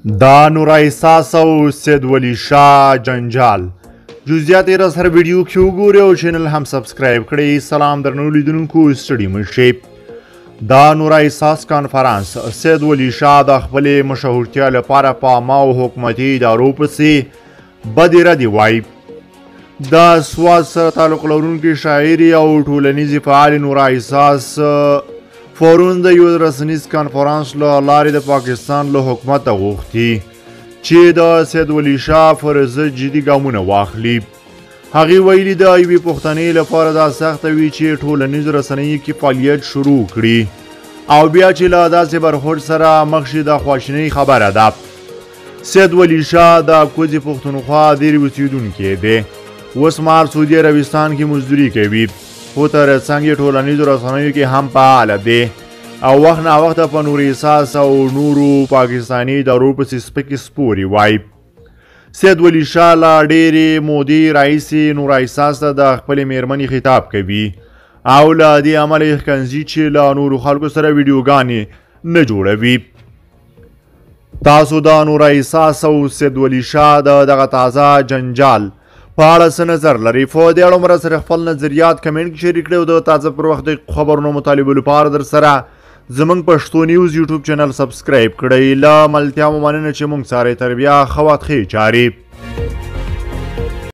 دا نور احساس او سید ولی شاه جنجال جزئیات یې را سره ویډیو کې وګورئ او چینل هم سبسکرایب کړئ. سلام درنو لیدونکو، ستړي مشئ. دا نور احساس کانفرانس سید ولی شاه د خپلې مشهورتیا لپاره په عامه او حکومتي ادارو پسې بدې ردې وایي. د سواد سره تعلق لرونکي شاعري او ټولنیزې فعال نور احساس فورون د یو رسنیز کانفرانس له لارې د پاکستان له حکومته غوښتي چې د سید ولی شاه پر ضد جدي ګامونه واخلي. هغې ویلي د یوې پوښتنې لپاره دا سخته وي چې ټولنیزو رسنیو کې فعالیت شروع کړي او بیا چې له داسې برخورد سره مخ شي د خواشینۍ خبره ده. سید ولی شاه د کوزې پښتونخوا ډېر اوسېدونکی دی. اوس مهال سعودي عربستان کې مزدوري کوي، خو تر څنګ یې ټولنیزو رسنیو کې هم فعاله دی او وخت ناوخته په نور احساس او نورو پاکستاني ادارو پسې سپکې سپورې وایي. سید ولی شاه له ډېرې مودې راهیسې نور احساس ته د خپلې میرمنې خطاب کوي او له دې امله یې ښکنځي چې له نورو خلکو سره ویډیوګانې نه جوړوي. تاسو د نور احساس او سید ولی شاه د دغه تازه جنجال په اړه څه نظر لري؟ په دې اړه مو سره خپل نظریات کمنټ کې شریک کړئ او د تازه پر وخت د خبرونو مطالبه لپاره در سره زموږ پښتو نیوز یوټیوب چینل سبسکرایب کړئ. له ملتیا مو مننه چې موږ سره تر بیا ښه وخت ښې چارې